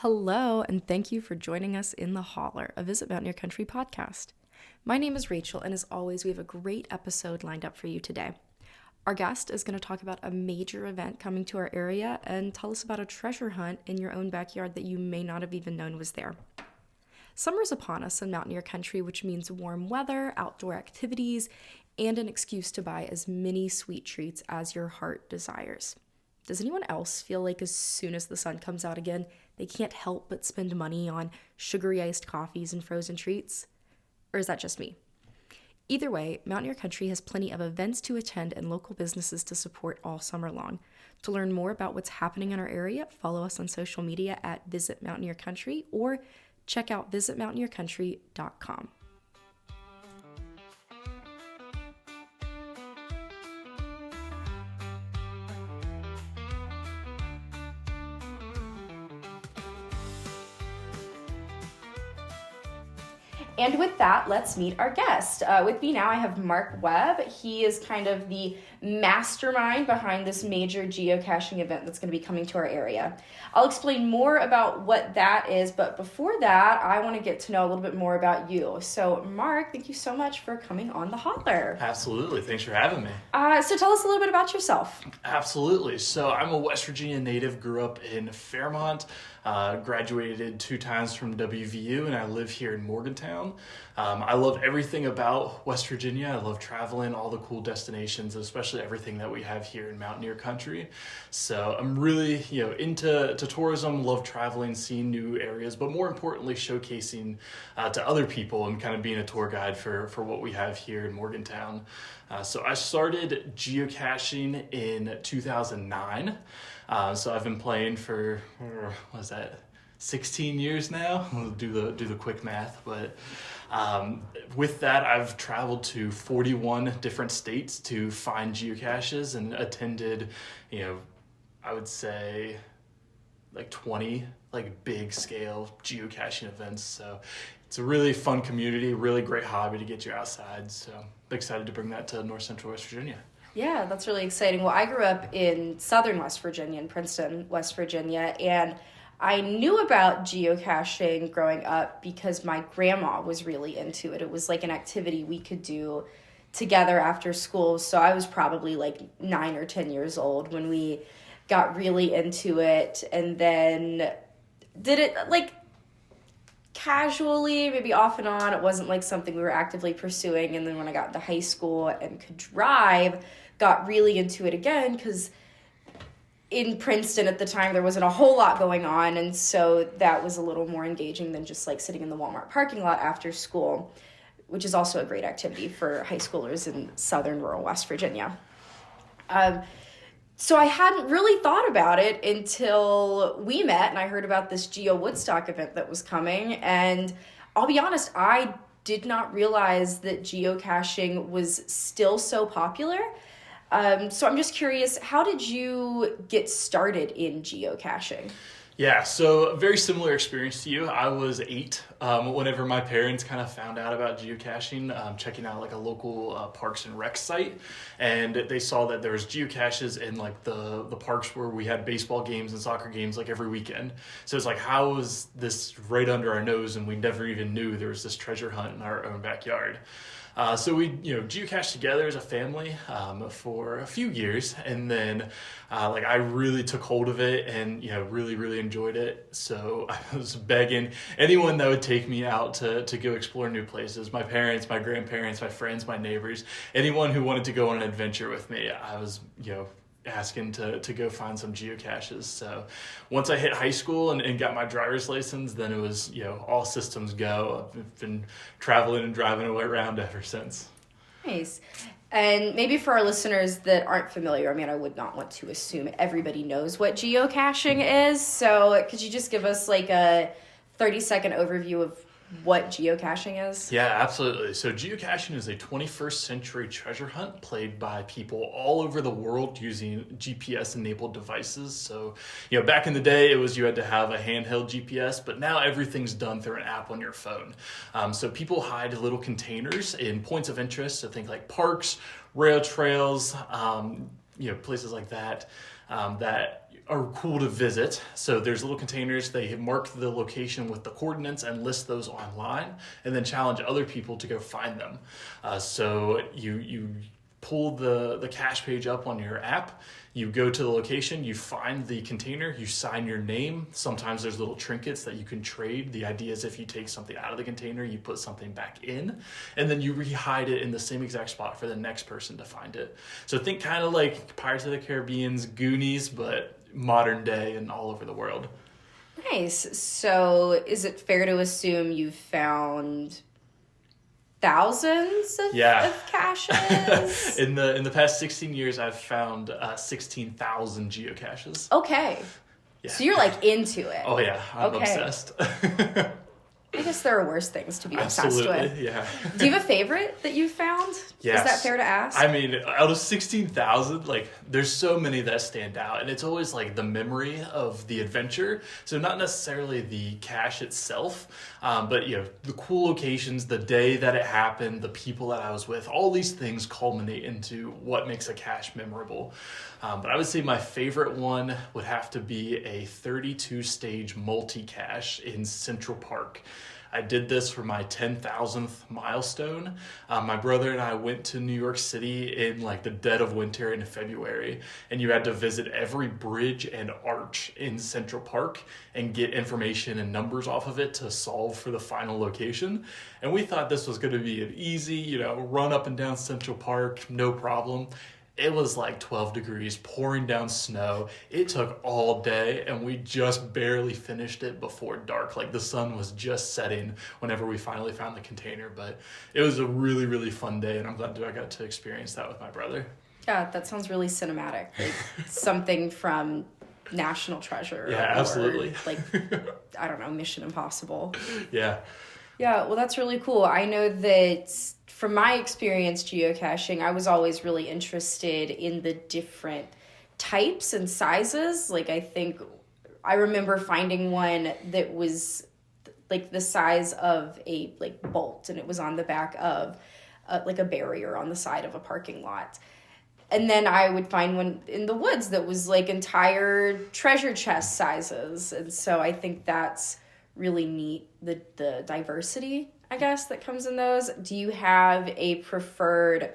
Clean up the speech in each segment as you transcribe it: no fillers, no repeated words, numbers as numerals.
Hello, and thank you for joining us in the Holler, a Visit Mountaineer Country podcast. My name is Rachel, and as always, we have a great episode lined up for you today. Our guest is going to talk about a major event coming to our area and tell us about a treasure hunt in your own backyard that you may not have even known was there. Summer's upon us in Mountaineer Country, which means warm weather, outdoor activities, and an excuse to buy as many sweet treats as your heart desires. Does anyone else feel like as soon as the sun comes out again, they can't help but spend money on sugary iced coffees and frozen treats? Or is that just me? Either way, Mountaineer Country has plenty of events to attend and local businesses to support all summer long. To learn more about what's happening in our area, follow us on social media at Visit Mountaineer Country or check out visitmountaineercountry.com. And with that, let's meet our guest. With me now, I have Mark Webb. He is kind of the mastermind behind this major geocaching event that's going to be coming to our area. I'll explain more about what that is, but before that, I want to get to know a little bit more about you. So, Mark, thank you so much for coming on the Holler. Absolutely. Thanks for having me. So tell us a little bit about yourself. Absolutely. So I'm a West Virginia native, grew up in Fairmont, graduated 2 times from WVU, and I live here in Morgantown. I love everything about West Virginia. I love traveling, all the cool destinations, especially everything that we have here in Mountaineer Country. So I'm really, into tourism, love traveling, seeing new areas, but more importantly, showcasing to other people and kind of being a tour guide for what we have here in Morgantown. So I started geocaching in 2009. So I've been playing for, 16 years now? I'll do the quick math, but with that, I've traveled to 41 different states to find geocaches and attended, I would say like 20 big scale geocaching events. So it's a really fun community, really great hobby to get you outside. So I'm excited to bring that to North Central West Virginia. Yeah, that's really exciting. Well, I grew up in southern West Virginia, in Princeton, West Virginia, and I knew about geocaching growing up because my grandma was really into it. It was like an activity we could do together after school. So I was probably like 9 or 10 years old when we got really into it, and then did it like casually, maybe off and on. It wasn't like something we were actively pursuing. And then when I got into high school and could drive, got really into it again because in Princeton at the time, there wasn't a whole lot going on, and so that was a little more engaging than just like sitting in the Walmart parking lot after school, which is also a great activity for high schoolers in southern rural West Virginia. So I hadn't really thought about it until we met, and I heard about this GeoWoodstock event that was coming, and I'll be honest, I did not realize that geocaching was still so popular. So I'm just curious, how did you get started in geocaching? Yeah, so a very similar experience to you. I was 8 whenever my parents kind of found out about geocaching, checking out like a local Parks and Rec site, and they saw that there was geocaches in like the parks where we had baseball games and soccer games like every weekend. So it's like, how is this right under our nose and we never even knew there was this treasure hunt in our own backyard? So we, geocached together as a family for a few years, and then I really took hold of it and really, really enjoyed it. So I was begging anyone that would take me out to go explore new places. My parents, my grandparents, my friends, my neighbors, anyone who wanted to go on an adventure with me. I was, asking to go find some geocaches. So once I hit high school and got my driver's license, then it was, all systems go. I've been traveling and driving around ever since. Nice. And maybe for our listeners that aren't familiar, I would not want to assume everybody knows what geocaching is. So could you just give us like a 30-second overview of what geocaching is? Yeah, absolutely. So geocaching is a 21st century treasure hunt played by people all over the world using GPS-enabled devices. So, back in the day, it was you had to have a handheld GPS, but now everything's done through an app on your phone. So people hide little containers in points of interest, so think like parks, rail trails, places like that, that are cool to visit. So there's little containers. They mark the location with the coordinates and list those online, and then challenge other people to go find them. So you pull the cache page up on your app, you go to the location, you find the container, you sign your name. Sometimes there's little trinkets that you can trade. The idea is if you take something out of the container, you put something back in, and then you re-hide it in the same exact spot for the next person to find it. So think kind of like Pirates of the Caribbean's Goonies, but modern day and all over the world. Nice. So is it fair to assume you've found thousands of caches? In the past 16 years, I've found 16,000 geocaches. Okay. Yeah. So you're like into it. Oh yeah, I'm obsessed. I guess there are worse things to be obsessed with. Yeah. Do you have a favorite that you've found? Yes. Is that fair to ask? I mean, out of 16,000, like, there's so many that stand out, and it's always like the memory of the adventure. So not necessarily the cache itself, but the cool locations, the day that it happened, the people that I was with, all these things culminate into what makes a cache memorable. But I would say my favorite one would have to be a 32-stage multi-cache in Central Park. I did this for my 10,000th milestone. My brother and I went to New York City in like the dead of winter in February, and you had to visit every bridge and arch in Central Park and get information and numbers off of it to solve for the final location. And we thought this was going to be an easy, run up and down Central Park, no problem. It was like 12 degrees, pouring down snow. It took all day, and we just barely finished it before dark. Like the sun was just setting whenever we finally found the container. But it was a really, really fun day, and I'm glad I got to experience that with my brother. Yeah, that sounds really cinematic. Like something from National Treasure. Yeah, absolutely. Like, I don't know, Mission Impossible. Yeah. Yeah, well, that's really cool. I know that from my experience geocaching, I was always really interested in the different types and sizes. Like, I remember finding one that was like the size of a bolt, and it was on the back of like a barrier on the side of a parking lot. And then I would find one in the woods that was like entire treasure chest sizes. And so I think that's really neat, the diversity, I guess, that comes in those. Do you have a preferred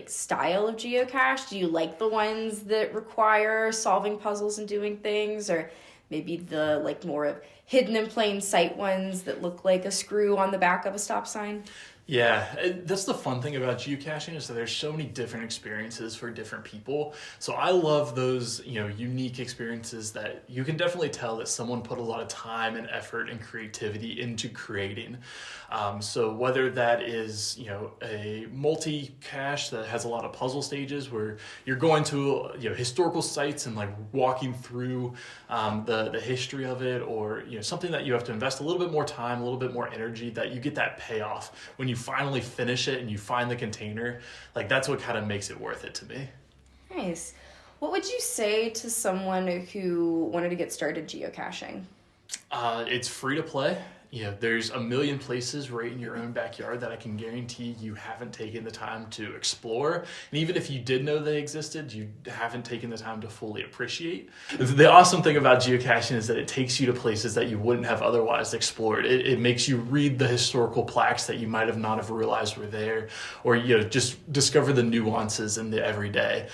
style of geocache? Do you like the ones that require solving puzzles and doing things, or maybe the more of hidden in plain sight ones that look like a screw on the back of a stop sign? Yeah, that's the fun thing about geocaching is that there's so many different experiences for different people. So I love those, unique experiences that you can definitely tell that someone put a lot of time and effort and creativity into creating. So whether that is, a multi-cache that has a lot of puzzle stages where you're going to, historical sites and walking through the history of it, or, something that you have to invest a little bit more time, a little bit more energy, that you get that payoff when you finally finish it and you find the container. That's what kind of makes it worth it to me. Nice. What would you say to someone who wanted to get started geocaching? It's free to play. There's a million places right in your own backyard that I can guarantee you haven't taken the time to explore. And even if you did know they existed, you haven't taken the time to fully appreciate. The awesome thing about geocaching is that it takes you to places that you wouldn't have otherwise explored. It makes you read the historical plaques that you might have not have realized were there, or just discover the nuances in the everyday.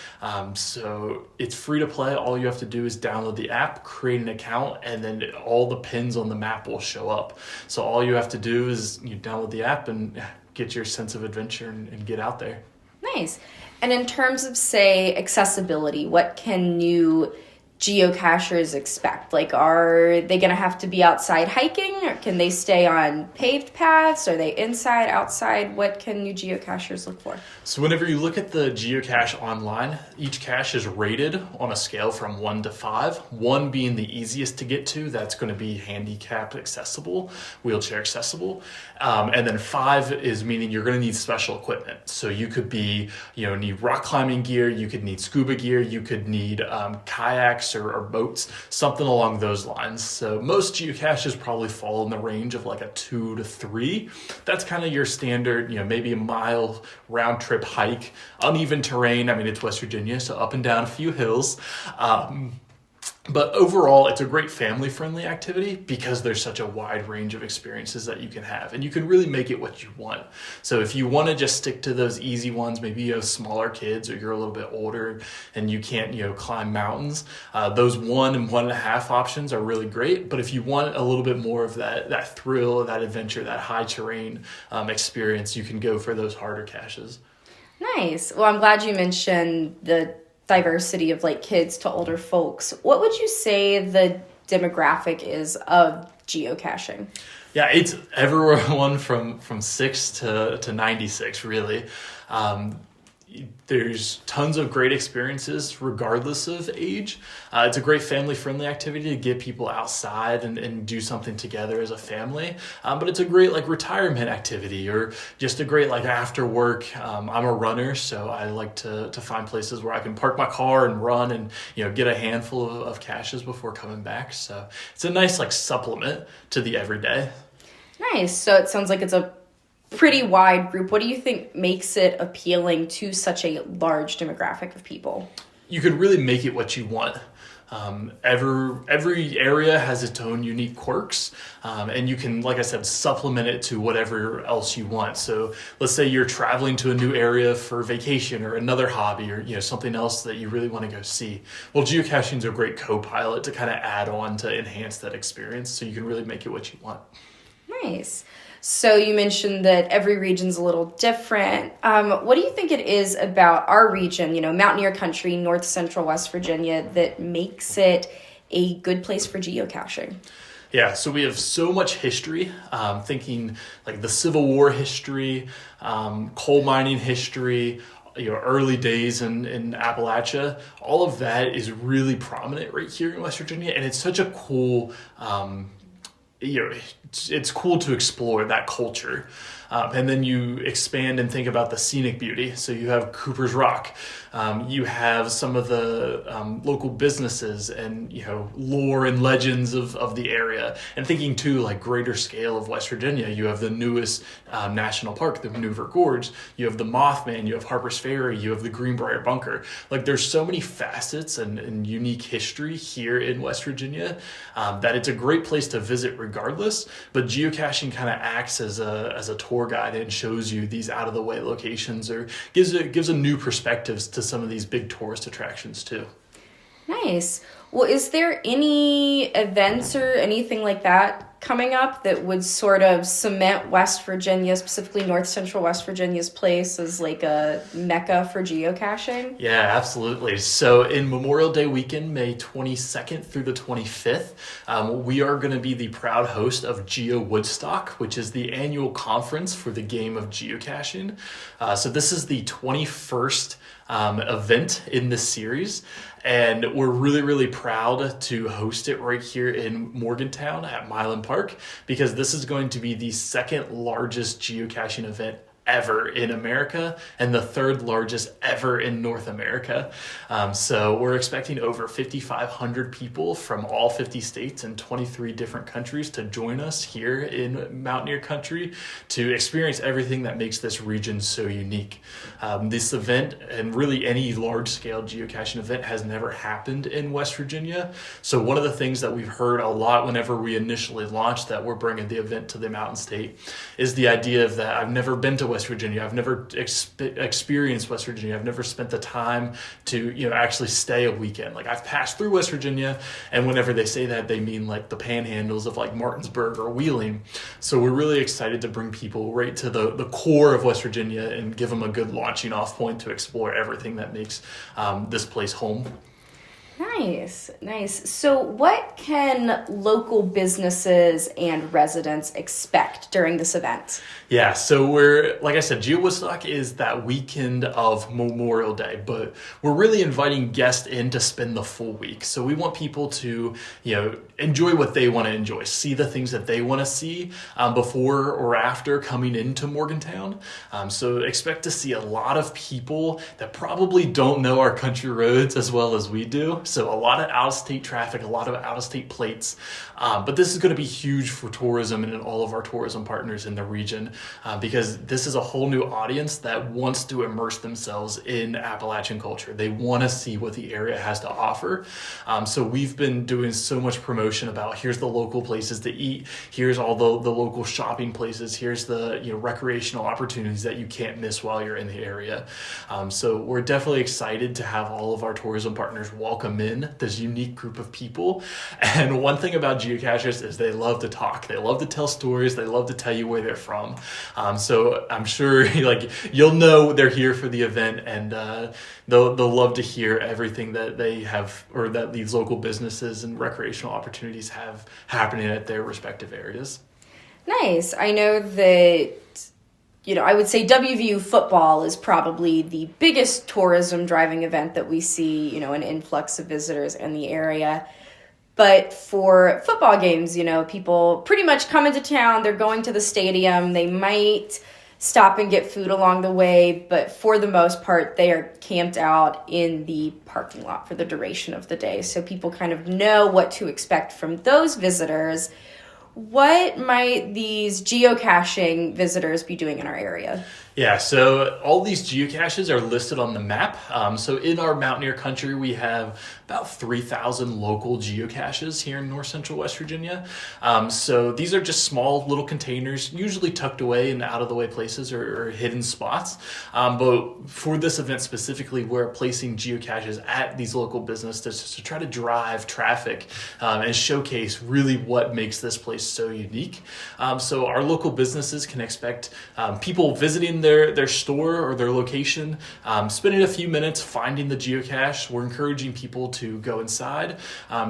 So it's free to play. All you have to do is download the app, create an account, and then all the pins on the map will show up. So all you have to do is you download the app and get your sense of adventure and get out there. Nice. And in terms of, say, accessibility, what can new geocachers expect? Are they going to have to be outside hiking, or can they stay on paved paths? Are they inside, outside? What can new geocachers look for? So whenever you look at the geocache online, each cache is rated on a scale from 1 to 5. 1 being the easiest to get to, that's going to be handicap accessible, wheelchair accessible. And then 5 is meaning you're going to need special equipment. So you could be, need rock climbing gear, you could need scuba gear, you could need kayaks or boats, something along those lines. So most geocaches probably fall in the range of a 2 to 3. That's kind of your standard, maybe a mile round trip hike, uneven terrain. I mean, it's West Virginia, so up and down a few hills. But overall, it's a great family-friendly activity because there's such a wide range of experiences that you can have, and you can really make it what you want. So if you want to just stick to those easy ones, maybe you have smaller kids or you're a little bit older and you can't, climb mountains, those 1 and 1.5 options are really great. But if you want a little bit more of that thrill, that adventure, that high terrain experience, you can go for those harder caches. Nice. Well, I'm glad you mentioned the diversity of like kids to older folks. What would you say the demographic is of geocaching? Yeah, it's everyone from 6 to 96, really. There's tons of great experiences regardless of age. It's a great family-friendly activity to get people outside and do something together as a family. But it's a great retirement activity, or just a great after work. I'm a runner, so I like to find places where I can park my car and run and get a handful of caches before coming back. So it's a nice supplement to the everyday. Nice. So it sounds like it's a pretty wide group. What do you think makes it appealing to such a large demographic of people? You can really make it what you want. Every area has its own unique quirks, and you can, like I said, supplement it to whatever else you want. So let's say you're traveling to a new area for vacation or another hobby, or something else that you really want to go see. Well, geocaching is a great co-pilot to kind of add on to enhance that experience, so you can really make it what you want. Nice. So you mentioned that every region's a little different. What do you think it is about our region, Mountaineer Country, North Central West Virginia, that makes it a good place for geocaching? Yeah, so we have so much history, thinking the Civil War history, coal mining history, early days in Appalachia. All of that is really prominent right here in West Virginia, and it's such a cool it's cool to explore that culture. And then you expand and think about the scenic beauty. So you have Cooper's Rock. You have some of the local businesses and, lore and legends of the area. And thinking too, greater scale of West Virginia, you have the newest national park, the Maneuver Gorge. You have the Mothman, you have Harper's Ferry, you have the Greenbrier Bunker. There's so many facets and unique history here in West Virginia that it's a great place to visit regardless. But geocaching kind of acts as a tour guide and shows you these out of the way locations, or gives a new perspectives to some of these big tourist attractions too. Nice. Well, is there any events or anything like that coming up that would sort of cement West Virginia, specifically North Central West Virginia's place as a mecca for geocaching? Yeah, absolutely. So in Memorial Day weekend, May 22nd through the 25th, we are going to be the proud host of GeoWoodstock, which is the annual conference for the game of geocaching. So this is the 21st event in this series. And we're really, really proud to host it right here in Morgantown at Milan Park, because this is going to be the second largest geocaching event ever in America and the third largest ever in North America. So we're expecting over 5,500 people from all 50 states and 23 different countries to join us here in Mountaineer Country to experience everything that makes this region so unique. This event, and really any large-scale geocaching event, has never happened in West Virginia. So one of the things that we've heard a lot whenever we initially launched that we're bringing the event to the Mountain State is the idea of that I've never been to West Virginia. I've never experienced West Virginia. I've never spent the time to actually stay a weekend. I've passed through West Virginia, and whenever they say that, they mean the panhandles of Martinsburg or Wheeling. So we're really excited to bring people right to the core of West Virginia and give them a good launching off point to explore everything that makes this place home. Nice. So what can local businesses and residents expect during this event? Yeah, so like I said, GeoWoodstock is that weekend of Memorial Day, but we're really inviting guests in to spend the full week. So we want people to, enjoy what they want to enjoy, see the things that they want to see before or after coming into Morgantown. So expect to see a lot of people that probably don't know our country roads as well as we do. So So a lot of out-of-state traffic, a lot of out-of-state plates. But this is going to be huge for tourism and all of our tourism partners in the region because this is a whole new audience that wants to immerse themselves in Appalachian culture. They want to see what the area has to offer. So we've been doing so much promotion about here's the local places to eat, here's all the local shopping places, here's the recreational opportunities that you can't miss while you're in the area. So we're definitely excited to have all of our tourism partners welcome in this unique group of people. And one thing about geocachers is they love to talk. They love to tell stories. They love to tell you where they're from. So I'm sure you'll know they're here for the event, and they'll love to hear everything that they have, or that these local businesses and recreational opportunities have happening at their respective areas. Nice. I know that, I would say WVU football is probably the biggest tourism driving event that we see, an influx of visitors in the area. But for football games, people pretty much come into town, they're going to the stadium, they might stop and get food along the way, but for the most part, they are camped out in the parking lot for the duration of the day. So people kind of know what to expect from those visitors. What might these geocaching visitors be doing in our area? Yeah, so all these geocaches are listed on the map. So in our Mountaineer Country, we have about 3,000 local geocaches here in north central West Virginia. So these are just small little containers, usually tucked away in out of the way places or hidden spots. But for this event specifically, we're placing geocaches at these local businesses to try to drive traffic and showcase really what makes this place so unique. So our local businesses can expect people visiting their store or their location, spending a few minutes finding the geocache. We're encouraging people to go inside,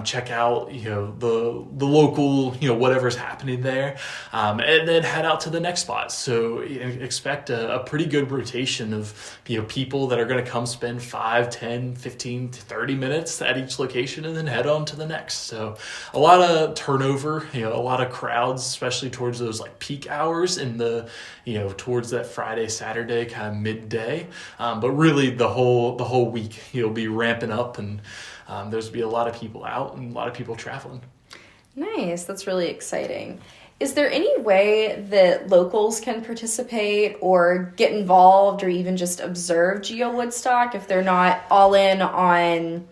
check out the local whatever's happening there, and then head out to the next spot. So expect a pretty good rotation of people that are going to come spend 5, 10, 15 to 30 minutes at each location and then head on to the next. So a lot of turnover, a lot of crowds, especially towards those like peak hours in the towards that Friday, Saturday kind of midday. But really the whole week you'll be ramping up, and there's be a lot of people out and a lot of people traveling. Nice. That's really exciting. Is there any way that locals can participate or get involved or even just observe GeoWoodstock if they're not all in on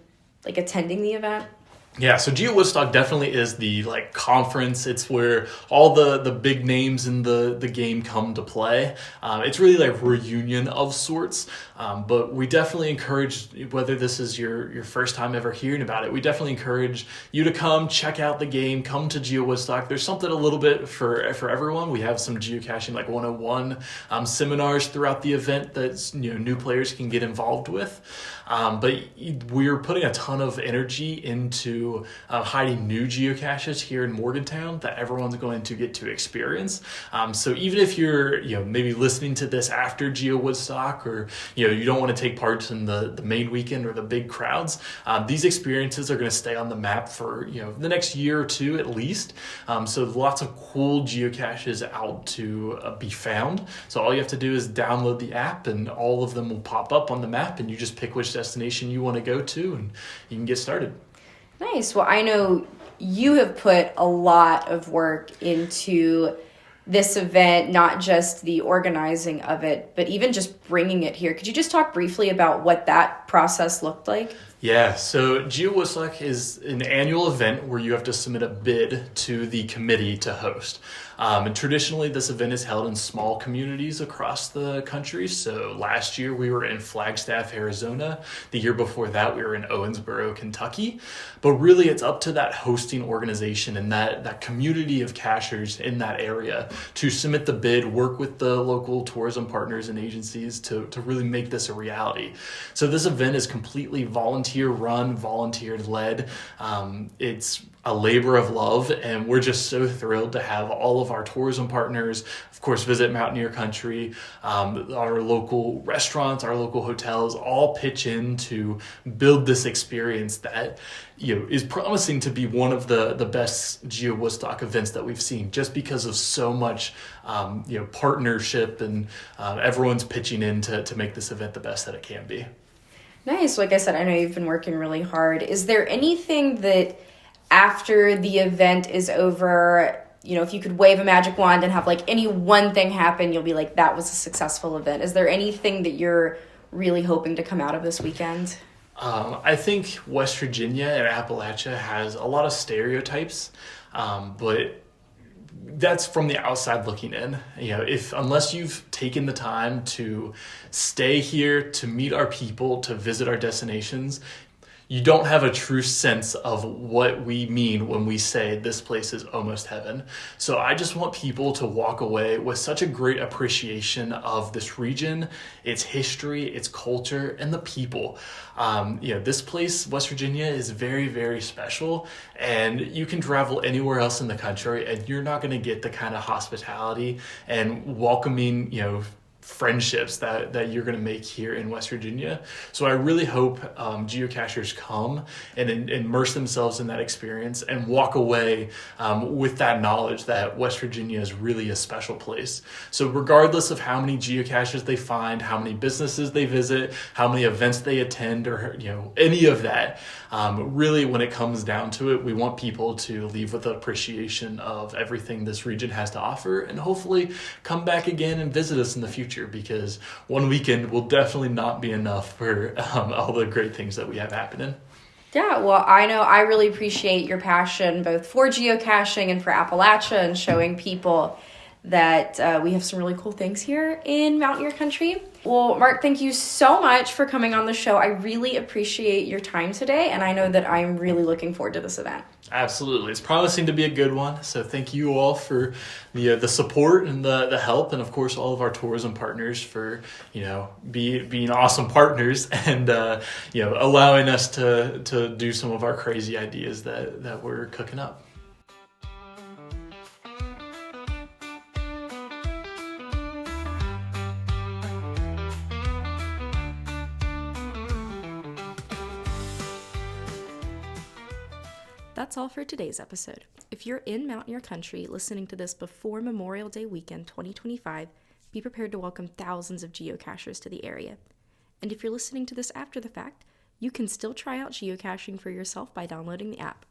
attending the event? Yeah, so GeoWoodstock definitely is the conference. It's where all the big names in the game come to play. It's really like reunion of sorts. But we definitely encourage, whether this is your first time ever hearing about it, we definitely encourage you to come check out the game, come to GeoWoodstock. There's something a little bit for everyone. We have some geocaching 101 seminars throughout the event that new players can get involved with. But we're putting a ton of energy into hiding new geocaches here in Morgantown that everyone's going to get to experience. So even if you're maybe listening to this after GeoWoodstock, or you don't want to take part in the main weekend or the big crowds, these experiences are going to stay on the map for the next year or two at least. So lots of cool geocaches out to be found. So all you have to do is download the app, and all of them will pop up on the map, and you just pick which destination you want to go to, and you can get started. Nice. Well, I know you have put a lot of work into this event, not just the organizing of it, but even just bringing it here. Could you just talk briefly about what that process looked like? Yeah, so GeoWoodstock is an annual event where you have to submit a bid to the committee to host. And traditionally, this event is held in small communities across the country. So last year, we were in Flagstaff, Arizona. The year before that, we were in Owensboro, Kentucky. But really, it's up to that hosting organization and that community of cachers in that area to submit the bid, work with the local tourism partners and agencies to really make this a reality. So this event is completely volunteer-run, volunteer-led. It's a labor of love, and we're just so thrilled to have all of our tourism partners, of course, visit Mountaineer Country, our local restaurants, our local hotels, all pitch in to build this experience that is promising to be one of the best GeoWoodstock events that we've seen, just because of so much partnership and everyone's pitching in to make this event the best that it can be. Nice. Like I said, I know you've been working really hard. Is there anything that after the event is over, if you could wave a magic wand and have like any one thing happen, you'll be like, that was a successful event? Is there anything that you're really hoping to come out of this weekend? I think West Virginia and Appalachia has a lot of stereotypes, but that's from the outside looking in. Unless you've taken the time to stay here, to meet our people, to visit our destinations, you don't have a true sense of what we mean when we say this place is almost heaven. So I just want people to walk away with such a great appreciation of this region, its history, its culture, and the people. This place, West Virginia, is very, very special, and you can travel anywhere else in the country and you're not going to get the kind of hospitality and welcoming, friendships that you're going to make here in West Virginia. So I really hope geocachers come and immerse themselves in that experience and walk away with that knowledge that West Virginia is really a special place. So regardless of how many geocaches they find, how many businesses they visit, how many events they attend, or any of that, really when it comes down to it, we want people to leave with an appreciation of everything this region has to offer, and hopefully come back again and visit us in the future, because one weekend will definitely not be enough for all the great things that we have happening. Yeah, well, I know I really appreciate your passion both for geocaching and for Appalachia and showing people that we have some really cool things here in Mountaineer Country. Well, Mark, thank you so much for coming on the show. I really appreciate your time today, and I know that I'm really looking forward to this event. Absolutely. It's promising to be a good one. So thank you all for the support and the help, and of course all of our tourism partners for being awesome partners and allowing us to do some of our crazy ideas that we're cooking up. That's all for today's episode. If you're in Mountaineer Country listening to this before Memorial Day weekend 2025, be prepared to welcome thousands of geocachers to the area. And if you're listening to this after the fact, you can still try out geocaching for yourself by downloading the app.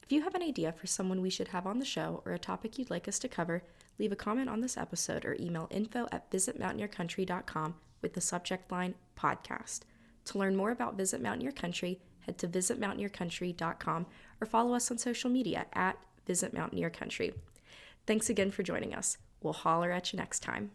If you have an idea for someone we should have on the show or a topic you'd like us to cover, leave a comment on this episode or email info@visitmountaineercountry.com with the subject line podcast. To learn more about Visit Mountaineer Country, head to visitmountaineercountry.com or follow us on social media @Visit Mountaineer Country. Thanks again for joining us. We'll holler at you next time.